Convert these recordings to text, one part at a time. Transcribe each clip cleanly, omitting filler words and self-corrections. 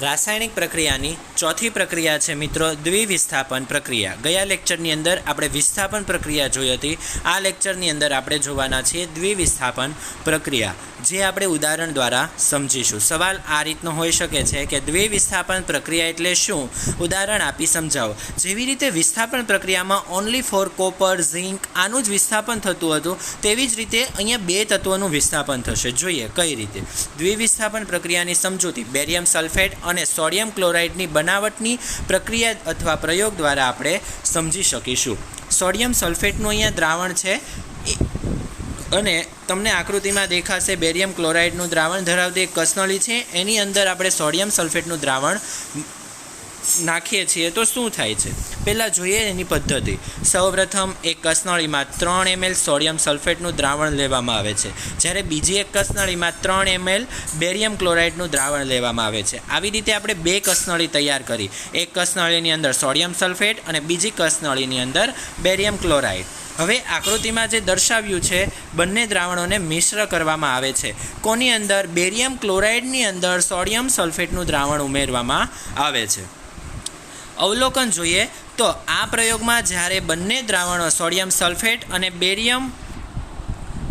રાસાયણિક પ્રક્રિયાની ચોથી પ્રક્રિયા છે મિત્રો દ્વિવિસ્થાપન પ્રક્રિયા. ગયા લેક્ચરની અંદર આપણે વિસ્થાપન પ્રક્રિયા જોઈ હતી. આ લેક્ચરની અંદર આપણે જોવાના છીએ દ્વિવિસ્થાપન પ્રક્રિયા, જે આપણે ઉદાહરણ દ્વારા સમજીશું. સવાલ આ રીતનો હોઈ શકે છે કે દ્વિવિસ્થાપન પ્રક્રિયા એટલે શું, ઉદાહરણ આપી સમજાવો. જેવી રીતે વિસ્થાપન પ્રક્રિયામાં ઓનલી ફોર કોપર, ઝિંક આનું જ વિસ્થાપન થતું હતું, તેવી જ રીતે અહીંયા બે તત્વોનું વિસ્થાપન થશે. જોઈએ કઈ રીતે. દ્વિવિસ્થાપન પ્રક્રિયાની સમજૂતી બેરિયમ સલ્ફેટ અને સોડિયમ ક્લોરાઇડની બનાવટની પ્રક્રિયા અથવા પ્રયોગ દ્વારા આપણે સમજી શકીશું. સોડિયમ સલ્ફેટનું અહીંયા દ્રાવણ છે અને તમને આકૃતિમાં દેખાશે બેરિયમ ક્લોરાઇડનું દ્રાવણ ધરાવતી એક કસનળી છે. એની અંદર આપણે સોડિયમ સલ્ફેટનું દ્રાવણ નાખીએ છીએ તો શું થાય છે, પહેલાં જોઈએ એની પદ્ધતિ. સૌપ્રથમ એક કસનળીમાં 3 ml સોડિયમ સલ્ફેટનું દ્રાવણ લેવામાં આવે છે, જ્યારે બીજી એક કસનળીમાં 3 ml બેરિયમ ક્લોરાઇડનું દ્રાવણ લેવામાં આવે છે. આવી રીતે આપણે બે કસનળી તૈયાર કરી. એક કસનળીની અંદર સોડિયમ સલ્ફેટ અને બીજી કસનળીની અંદર બેરિયમ ક્લોરાઇડ. હવે આકૃતિમાં જે દર્શાવ્યું છે બંને દ્રાવણોને મિશ્ર કરવામાં આવે છે. કોની અંદર? બેરિયમ ક્લોરાઇડની અંદર સોડિયમ સલ્ફેટનું દ્રાવણ ઉમેરવામાં આવે છે. અવલોકન જોઈએ તો આ પ્રયોગમાં જ્યારે બંને દ્રાવણો સોડિયમ સલ્ફેટ અને બેરિયમ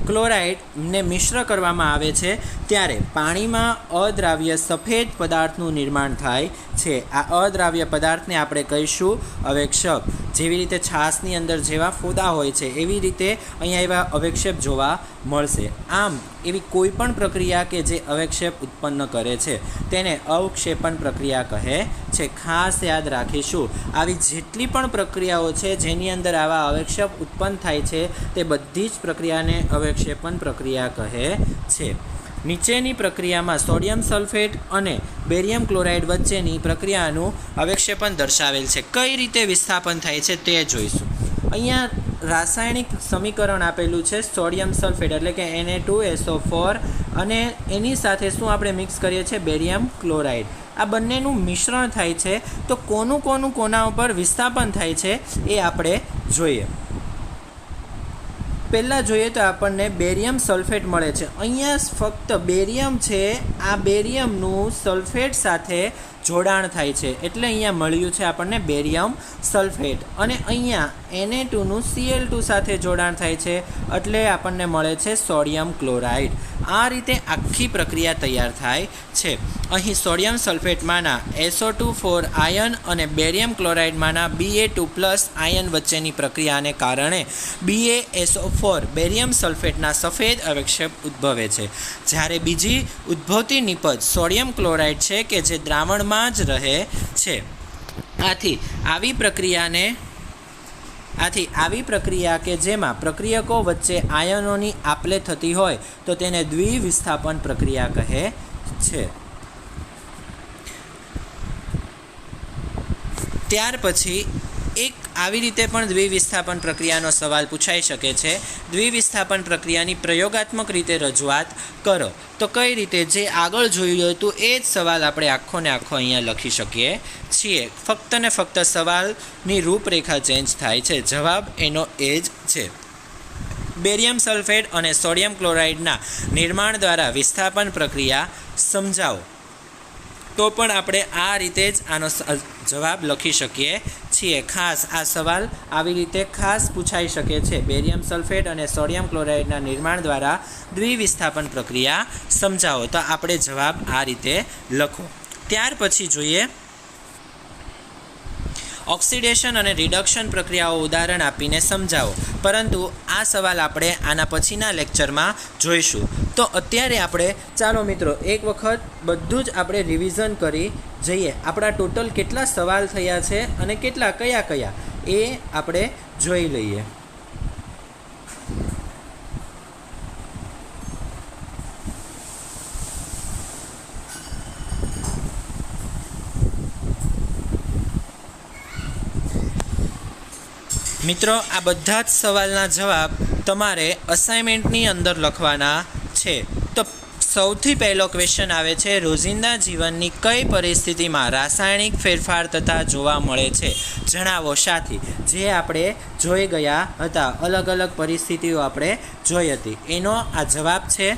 ક્લોરાઇડને મિશ્ર કરવામાં આવે છે ત્યારે પાણીમાં અદ્રાવ્ય સફેદ પદાર્થનું નિર્માણ થાય છે. આ અદ્રાવ્ય પદાર્થને આપણે કહીશું અવેક્ષક. જેવી રીતે છાશની અંદર જેવા ફોદા હોય છે એવી રીતે અહીંયા એવા અવેક્ષેપ જોવા મળશે. આમ એવી કોઈ પણ પ્રક્રિયા કે જે અવેક્ષેપ ઉત્પન્ન કરે છે તેને અવક્ષેપણ પ્રક્રિયા કહે છે. ખાસ યાદ રાખીશું, આવી જેટલી પણ પ્રક્રિયાઓ છે જેની અંદર આવા અવેક્ષેપ ઉત્પન્ન થાય છે તે બધી જ પ્રક્રિયાને અવક્ષેપણ પ્રક્રિયા કહે છે. નીચેની પ્રક્રિયામાં સોડિયમ સલ્ફેટ અને બેરિયમ ક્લોરાઇડ વચ્ચેની પ્રક્રિયાનું અવક્ષેપણ દર્શાવેલ છે. કઈ રીતે વિસ્થાપન થાય છે તે જોઈશું. અહીંયા રાસાયણિક સમીકરણ આપેલું છે સોડિયમ સલ્ફેટ એટલે કે Na2SO4 અને એની સાથે શું આપણે મિક્સ કરીએ છીએ? Barium chloride. આ બંનેનું મિશ્રણ થાય છે તો કોના ઉપર વિસ્થાપન થાય છે એ આપણે જોઈએ. પહેલાં જોઈએ તો આપણને બેરિયમ સલ્ફેટ મળે છે. અહીંયા ફક્ત બેરિયમ છે, આ બેરિયમનું સલ્ફેટ સાથે જોડાણ થાય છે એટલે અહીંયા મળ્યું છે આપણને બેરિયમ સલ્ફેટ. અને અહીંયા Na2નું Cl2 સાથે જોડાણ થાય છે એટલે આપણને મળે છે સોડિયમ ક્લોરાઇડ. આ રીતે આખી પ્રક્રિયા તૈયાર થાય છે. અહીં સોડિયમ સલ્ફેટમાંના SO2 આયન અને બેરિયમ ક્લોરાઇડમાંના Ba2+ આયન વચ્ચેની પ્રક્રિયાને કારણે BaSO4 બેરિયમ સલ્ફેટના સફેદ અવક્ષેપ ઉદ્ભવે છે. જ્યારે બીજી ઉદ્ભવતી નિપજ સોડિયમ ક્લોરાઇડ છે કે જે દ્રાવણમાં જ રહે છે. આથી આવી પ્રક્રિયા કે જેમાં પ્રક્રિયકો વચ્ચે આયનોની આપલે થતી હોય તો તેને દ્વિવિસ્થાપન પ્રક્રિયા કહે છે. ત્યાર પછી એક આવી રીતે પણ દ્વિવિસ્થાપન પ્રક્રિયાનો સવાલ પૂછાઈ શકે છે. દ્વિવિસ્થાપન પ્રક્રિયાની પ્રયોગાત્મક રીતે રજૂઆત કરો. તો કઈ રીતે? જે આગળ જોયું હતું એ જ સવાલ આપણે આખો ને આખો અહીંયા લખી શકીએ છીએ. ફક્ત ને ફક્ત સવાલની રૂપરેખા ચેન્જ થાય છે, જવાબ એનો એ જ છે. બેરિયમ સલ્ફેટ અને સોડિયમ ક્લોરાઇડના નિર્માણ દ્વારા વિસ્થાપન પ્રક્રિયા સમજાવો. તો પણ આપણે આ રીતે જ આનો જવાબ લખી શકીએ છીએ. ખાસ આ સવાલ આવી રીતે ખાસ પૂછાઈ શકે છે. બેરિયમ સલ્ફેટ અને સોડિયમ ક્લોરાઇડના નિર્માણ દ્વારા દ્વિવિસ્થાપન પ્રક્રિયા સમજાવો. તો આપણે જવાબ આ રીતે લખો. ત્યાર પછી જોઈએ ઓક્સિડેશન અને રિડક્શન પ્રક્રિયાઓ ઉદાહરણ આપીને સમજાવો. પરંતુ આ સવાલ આપણે આના પછીના લેક્ચરમાં જોઈશું. તો અત્યારે આપણે ચાલો મિત્રો એક વખત બધું જ આપણે રિવિઝન કરી જઈએ. આપણા ટોટલ કેટલા સવાલ થયા છે અને કેટલા કયા એ આપણે જોઈ લઈએ. મિત્રો આ બધા જ સવાલના જવાબ તમારે અસાઇનમેન્ટની અંદર લખવાના છે. તો સૌથી પહેલો ક્વેશ્ચન આવે છે, રોજિંદા જીવનની કઈ પરિસ્થિતિમાં રાસાયણિક ફેરફાર થતા જોવા મળે છે? જણાવો સાથી. જે આપણે જોઈ ગયા હતા, અલગ અલગ પરિસ્થિતિઓ આપણે જોઈ હતી, એનો આ જવાબ છે.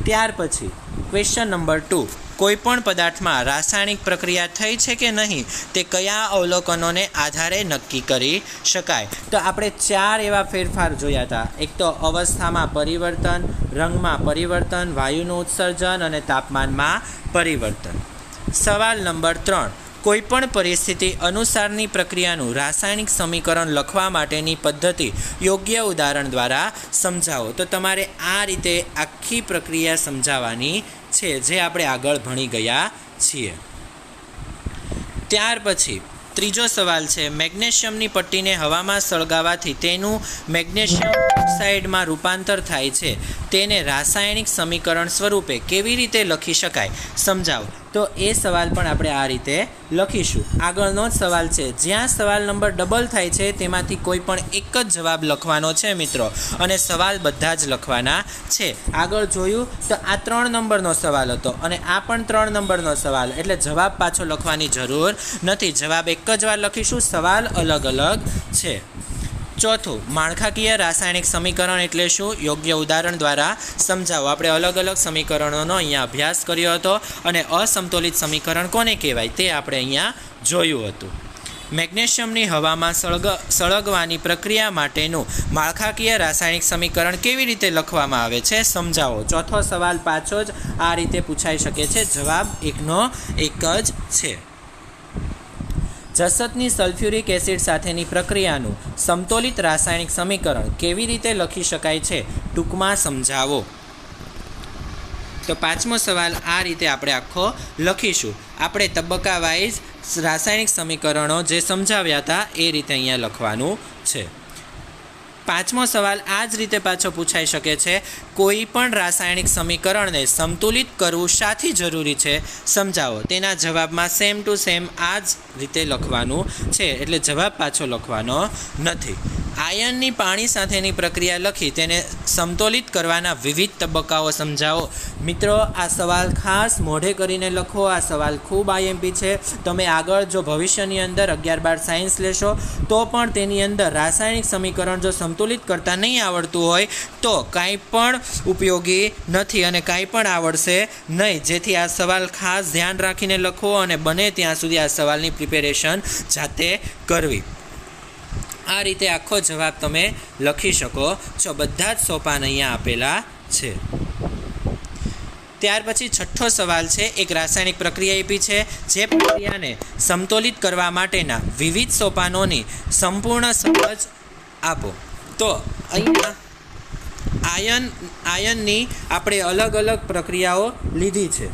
ત્યાર પછી ક્વેશ્ચન નંબર 2, કોઈપણ પદાર્થમાં રાસાયણિક પ્રક્રિયા થઈ છે કે નહીં તે કયા અવલોકનોને આધારે નક્કી કરી શકાય? તો આપણે 4 એવા ફેરફાર જોયા હતા. એક તો અવસ્થામાં પરિવર્તન, રંગમાં પરિવર્તન, વાયુનું ઉત્સર્જન અને તાપમાનમાં પરિવર્તન. સવાલ નંબર 3, કોઈપણ પરિસ્થિતિ અનુસારની પ્રક્રિયાનું રાસાયણિક સમીકરણ લખવા માટેની પદ્ધતિ યોગ્ય ઉદાહરણ દ્વારા સમજાવો. તો તમારે આ રીતે આખી પ્રક્રિયા સમજાવવાની છે, જે આપણે આગળ ભણી ગયા છીએ. ત્યાર પછી ત્રીજો સવાલ છે, મેગ્નેશિયમની પટ્ટીને હવામાં સળગાવવાથી તેનું મેગ્નેશિયમ ઓક્સાઇડમાં રૂપાંતર થાય છે, તેને રાસાયણિક સમીકરણ સ્વરૂપે કેવી રીતે લખી શકાય? સમજાવો. તો એ સવાલ પણ આપણે આ રીતે લખીશું. આગળનો જ સવાલ છે, જ્યાં સવાલ નંબર ડબલ થાય છે તેમાંથી કોઈ પણ એક જ જવાબ લખવાનો છે મિત્રો, અને સવાલ બધા જ લખવાના છે. આગળ જોયું તો આ 3 નંબરનો સવાલ હતો અને આ પણ 3 નંબરનો સવાલ, એટલે જવાબ પાછો લખવાની જરૂર નથી. જવાબ એક જ વાર લખીશું, સવાલ અલગ અલગ છે. ચોથું, માળખાકીય રાસાયણિક સમીકરણ એટલે શું? યોગ્ય ઉદાહરણ દ્વારા સમજાવો. આપણે અલગ અલગ સમીકરણોનો અહીંયા અભ્યાસ કર્યો હતો અને અસમતોલિત સમીકરણ કોને કહેવાય તે આપણે અહીંયા જોયું હતું. મેગ્નેશિયમની હવામાં સળગવાની પ્રક્રિયા માટેનું માળખાકીય રાસાયણિક સમીકરણ કેવી રીતે લખવામાં આવે છે? સમજાવો. ચોથો સવાલ પાછો જ આ રીતે પૂછાઈ શકે છે, જવાબ એકનો એક જ છે. જસતની સલ્ફ્યુરિક એસિડ સાથેની પ્રક્રિયાનું સમતોલિત રાસાયણિક સમીકરણ કેવી રીતે લખી શકાય છે? ટૂંકમાં સમજાવો. તો 5મો સવાલ આ રીતે આપણે આખો લખીશું. આપણે તબક્કા વાઇઝ રાસાયણિક સમીકરણો જે સમજાવ્યા હતા એ રીતે અહીંયા લખવાનું છે. 5મો સવાલ આ જ રીતે પાછો પૂછાઈ શકે છે, કોઈ પણ રાસાયણિક સમીકરણને સંતુલિત કરવું શાથી જરૂરી છે? સમજાવો. તેના જવાબમાં સેમ ટુ સેમ આ જ રીતે લખવાનું છે, એટલે જવાબ પાછો લખવાનો નથી. આયનની પાણી સાથેની પ્રક્રિયા લખી તેને સમતોલિત કરવાના વિવિધ તબક્કાઓ સમજાવો. મિત્રો, આ સવાલ ખાસ મોઢે કરીને લખો. આ સવાલ ખૂબ IMP છે. તમે આગળ જો ભવિષ્યની અંદર 11-12 સાયન્સ લેશો તો પણ તેની અંદર રાસાયણિક સમીકરણ જો સંતુલિત કરતા નહીં આવડતું હોય તો કાંઈ પણ ઉપયોગી નથી અને કાંઈ પણ આવડશે નહીં. જેથી આ સવાલ ખાસ ધ્યાન રાખીને લખો અને બને ત્યાં સુધી આ સવાલની પ્રિપેરેશન જાતે કરવી. આ રીતે આખો જવાબ તમે લખી શકો છો. બધા જ સોપાન અહીંયા આપેલા છે. ત્યાર પછી 6થો સવાલ છે, એક રાસાયણિક પ્રક્રિયા આપી છે, જે પ્રક્રિયાને સમતોલિત કરવા માટેના વિવિધ સોપાનોની સંપૂર્ણ સમજ આપો. તો અહીંયા આયનની આપણે અલગ અલગ પ્રક્રિયાઓ લીધી છે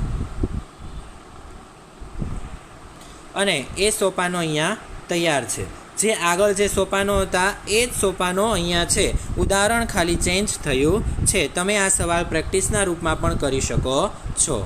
અને એ સોપાનો અહીંયા તૈયાર છે. જે આગળ જે સોપાનો હતા એ જ સોપાનો અહીંયા છે. ઉદાહરણ ખાલી ચેન્જ થયું છે. તમે આ સવાલ પ્રેક્ટિસના રૂપમાં પણ કરી શકો છો.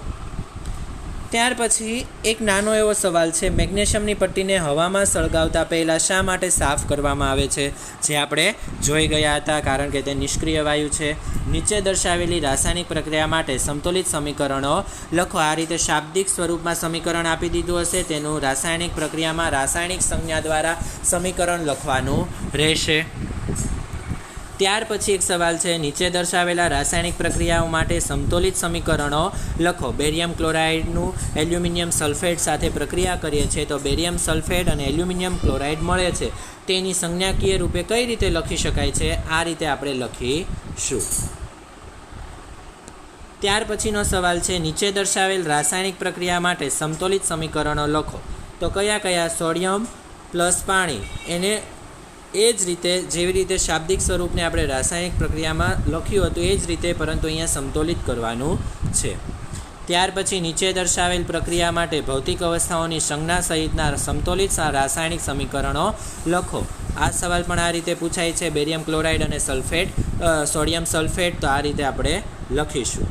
ત્યાર પછી એક નાનો એવો સવાલ છે, મેગ્નેશિયમની પટ્ટીને હવામાં સળગાવતા પહેલાં શા માટે સાફ કરવામાં આવે છે? જે આપણે જોઈ ગયા હતા, કારણ કે તે નિષ્ક્રિય વાયુ છે. નીચે દર્શાવેલી રાસાયણિક પ્રક્રિયા માટે સમતોલિત સમીકરણો લખો. આ રીતે શાબ્દિક સ્વરૂપમાં સમીકરણ આપી દીધું હશે, તેનું રાસાયણિક પ્રક્રિયામાં રાસાયણિક સંજ્ઞા દ્વારા સમીકરણ લખવાનું રહેશે. ત્યાર પછી એક સવાલ છે, નીચે દર્શાવેલા રાસાયણિક પ્રક્રિયાઓ માટે સમતોલિત સમીકરણો લખો. બેરિયમ ક્લોરાઇડનું એલ્યુમિનિયમ સલ્ફેટ સાથે પ્રક્રિયા કરીએ છીએ તો બેરિયમ સલ્ફેટ અને એલ્યુમિનિયમ ક્લોરાઇડ મળે છે. તેની સંજ્ઞાકીય રૂપે કઈ રીતે લખી શકાય છે? આ રીતે આપણે લખીશું. ત્યાર પછીનો સવાલ છે, નીચે દર્શાવેલ રાસાયણિક પ્રક્રિયા માટે સમતોલિત સમીકરણો લખો. તો કયા કયા? સોડિયમ પ્લસ પાણી, એને એ જ રીતે જેવી રીતે શાબ્દિક સ્વરૂપને આપણે રાસાયણિક પ્રક્રિયામાં લખ્યું હતું એ જ રીતે, પરંતુ અહીંયા સમતોલિત કરવાનું છે. ત્યાર પછી નીચે દર્શાવેલ પ્રક્રિયા માટે ભૌતિક અવસ્થાઓની સંજ્ઞા સહિતના સમતોલિત રાસાયણિક સમીકરણો લખો. આ સવાલ પણ આ રીતે પૂછાય છે, બેરિયમ ક્લોરાઇડ અને સલ્ફેટ, સોડિયમ સલ્ફેટ. તો આ રીતે આપણે લખીશું.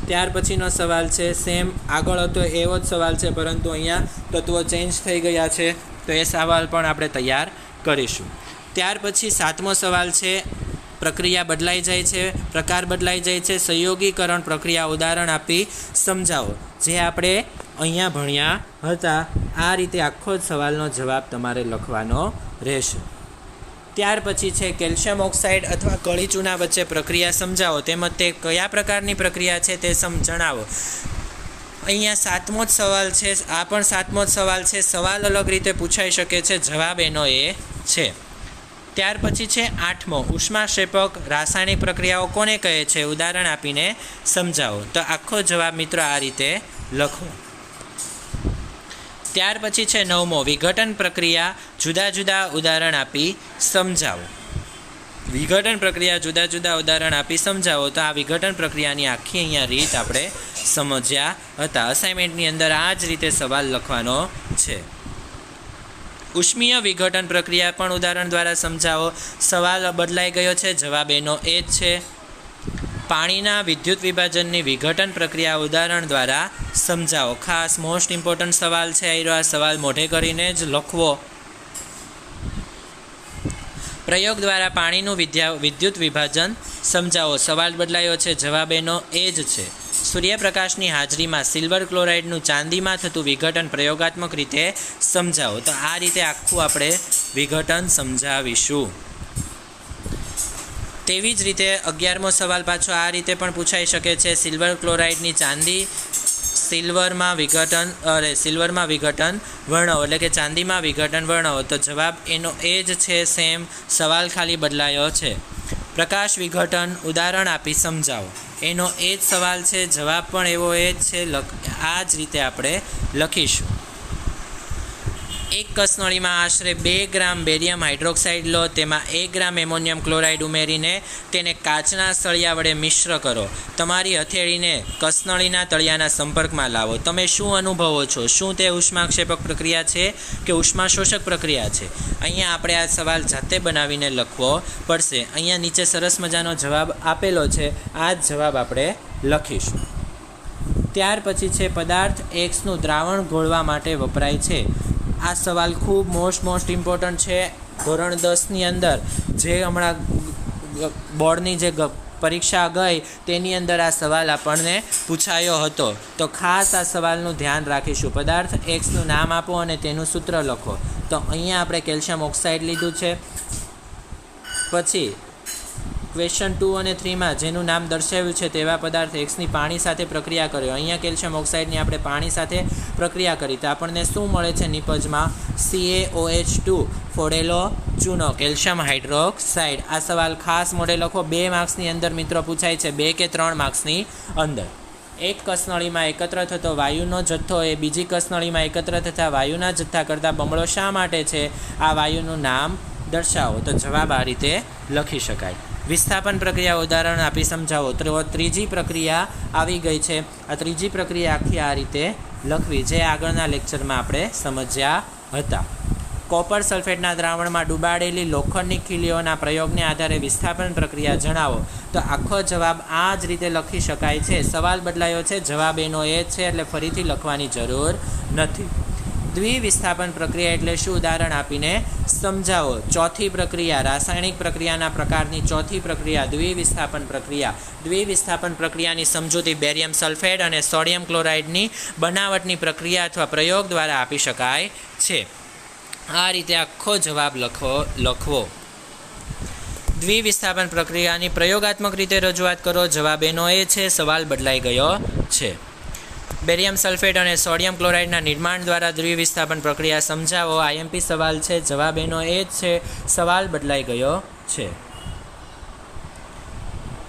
ત્યાર પછીનો સવાલ છે, સેમ આગળ હતો એવો જ સવાલ છે, પરંતુ અહીંયા તત્વો ચેન્જ થઈ ગયા છે, તો એ સવાલ પણ આપણે તૈયાર કરીશું. ત્યાર પછી 7મો સવાલ છે, પ્રક્રિયા બદલાઈ જાય છે, પ્રકાર બદલાઈ જાય છે, સંયોગીકરણ પ્રક્રિયા ઉદાહરણ આપી સમજાવો. જે આપણે અહીંયા ભણ્યા હતા આ રીતે આખો જ સવાલનો જવાબ તમારે લખવાનો રહેશે. ત્યાર પછી છે, કેલ્શિયમ ઓક્સાઇડ અથવા કળી ચૂના વચ્ચે પ્રક્રિયા સમજાવો, તેમજ તે કયા પ્રકારની પ્રક્રિયા છે તે જણાવો. અહીંયા સાતમો જ સવાલ છે, આ પણ સાતમો જ સવાલ છે. સવાલ અલગ રીતે પૂછાઈ શકે છે, જવાબ એનો એ છે. ત્યાર પછી છે આઠમો, ઉષ્માક્ષેપક રાસાયણિક પ્રક્રિયાઓ કોને કહે છે, ઉદાહરણ આપીને સમજાવો. તો આખો જવાબ મિત્રો આ રીતે લખો. ત્યાર પછી છે નવમો, વિઘટન પ્રક્રિયા જુદા જુદા ઉદાહરણ આપી સમજાવો. વિઘટન પ્રક્રિયા જુદા જુદા ઉદાહરણ આપી સમજાવો. તો આ વિઘટન પ્રક્રિયાની આખી અહીંયા રીત આપણે સમજ્યા હતા. અસાઇનમેન્ટની અંદર આ જ રીતે સવાલ લખવાનો છે. ઉષ્મીય વિઘટન પ્રક્રિયા પણ ઉદાહરણ દ્વારા સમજાવો. સવાલ બદલાઈ ગયો છે, જવાબ એનો એ જ છે. પાણીના વિદ્યુત વિભાજનની વિઘટન પ્રક્રિયા ઉદાહરણ દ્વારા સમજાવો. ખાસ મોસ્ટ ઇમ્પોર્ટન્ટ સવાલ છે. આ સવાલ મોઢે કરીને જ લખવો. પ્રયોગ દ્વારા પાણીનું વિદ્યુત વિભાજન સમજાવો. સવાલ બદલાયો છે, જવાબ એનો એ જ છે. સૂર્યપ્રકાશની હાજરીમાં સિલ્વર ક્લોરાઇડનું ચાંદીમાં થતું વિઘટન પ્રયોગાત્મક રીતે સમજાવો. તો આ રીતે આખું આપણે વિઘટન સમજાવીશું. તેવી જ રીતે 11મો સવાલ પાછો આ રીતે પણ પૂછાઈ શકે છે. સિલ્વર ક્લોરાઇડની ચાંદી સિલ્વરમાં વિઘટન વર્ણવો, એટલે કે ચાંદીમાં વિઘટન વર્ણવો. તો જવાબ એનો એ જ છે, સેમ. સવાલ ખાલી બદલાયો છે. પ્રકાશ વિઘટન ઉદાહરણ આપી સમજાવો. એનો એ જ સવાલ છે, જવાબ પણ એવો એ જ છે. આ જ રીતે આપણે લખીશું. એક કસનળીમાં આશરે 2 ગ્રામ બેરિયમ હાઇડ્રોક્સાઇડ લો. તેમાં 1 ગ્રામ એમોનિયમ ક્લોરાઇડ ઉમેરીને તેને કાચના સળિયા વડે મિશ્ર કરો. તમારી હથેળીને કસનળીના તળિયાના સંપર્કમાં લાવો. તમે શું અનુભવો છો? શું તે ઉષ્માક્ષેપક પ્રક્રિયા છે કે ઉષ્માશોષક પ્રક્રિયા છે? અહીંયા આપણે આ સવાલ જાતે બનાવીને લખવો પડશે. અહીંયા નીચે સરસ મજાનો જવાબ આપેલો છે, આ જ જવાબ આપણે લખીશું. ત્યાર પછી છે પદાર્થ એક્સનું દ્રાવણ ઘોળવા માટે વપરાય છે. આ સવાલ ખૂબ મોસ્ટ ઇમ્પોર્ટન્ટ છે. ધોરણ 10ની અંદર જે હમણાં બોર્ડની જે પરીક્ષા ગઈ તેની અંદર આ સવાલ આપણને પૂછાયો હતો. તો ખાસ આ સવાલનું ધ્યાન રાખીશું. પદાર્થ એક્સનું નામ આપો અને તેનું સૂત્ર લખો. તો અહીંયા આપણે કેલ્શિયમ ઓક્સાઇડ લીધું છે. પછી ક્વેશ્ચન 2 અને 3માં જેનું નામ દર્શાવ્યું છે તેવા પદાર્થ એક્સની પાણી સાથે પ્રક્રિયા કર્યો. અહીંયા કેલ્શિયમ ઓક્સાઇડની આપણે પાણી સાથે પ્રક્રિયા કરી તો આપણને શું મળે છે નિપજમાં? CaOH2 ફોડેલો ચૂનો, કેલ્શિયમ હાઇડ્રોક્સાઇડ. આ સવાલ ખાસ મોઢે લખો. 2 માર્ક્સની અંદર મિત્રો પૂછાય છે, 2 કે 3 માર્ક્સની અંદર. એક કસનળીમાં એકત્ર થતો વાયુનો જથ્થો એ બીજી કસનળીમાં એકત્ર થતા વાયુના જથ્થા કરતાં બમણો શા માટે છે? આ વાયુનું નામ દર્શાવો. તો જવાબ આ રીતે લખી શકાય. વિસ્થાપન પ્રક્રિયા ઉદાહરણ આપી સમજાવો. તો ત્રીજી પ્રક્રિયા આવી ગઈ છે. આ ત્રીજી પ્રક્રિયા આખી આ રીતે લખવી, જે આગળના લેક્ચરમાં આપણે સમજ્યા હતા. કોપર સલ્ફેટના દ્રાવણમાં ડૂબાડેલી લોખંડની ખીલીઓના પ્રયોગને આધારે વિસ્થાપન પ્રક્રિયા જણાવો. તો આખો જવાબ આ જ રીતે લખી શકાય છે. સવાલ બદલાયો છે, જવાબ એનો એ જ છે, એટલે ફરીથી લખવાની જરૂર નથી. દ્વિવિસ્થાપન પ્રક્રિયા એટલે શું? ઉદાહરણ આપીને સમજાવો. ચોથી પ્રક્રિયા, રાસાયણિક પ્રક્રિયાના પ્રકારની ચોથી પ્રક્રિયા દ્વિવિસ્થાપન પ્રક્રિયા. દ્વિવિસ્થાપન પ્રક્રિયાની સમજૂતી બેરિયમ સલ્ફેટ અને સોડિયમ ક્લોરાઇડની બનાવટની પ્રક્રિયા અથવા પ્રયોગ દ્વારા આપી શકાય છે. આ રીતે આખો જવાબ લખવો. દ્વિવિસ્થાપન પ્રક્રિયાની પ્રયોગાત્મક રીતે રજૂઆત કરો. જવાબ એનો એ છે. સવાલ બદલાઈ ગયો છે. બેરિયમ સલ્ફેટ અને સોડિયમ ક્લોરાઇડના નિર્માણ દ્વારા દ્વિવિસ્થાપન પ્રક્રિયા સમજાવો. IMP સવાલ છે, જવાબ એનો એ જ છે. સવાલ બદલાઈ ગયો છે.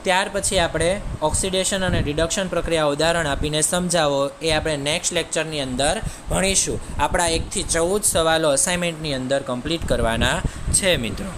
ત્યાર પછી આપણે ઓક્સિડેશન અને રિડક્શન પ્રક્રિયા ઉદાહરણ આપીને સમજાવો. એ આપણે નેક્સ્ટ લેક્ચરની અંદર ભણીશું. આપણા 1 થી 14 સવાલો અસાઇનમેન્ટની અંદર કમ્પ્લીટ કરવાના છે મિત્રો.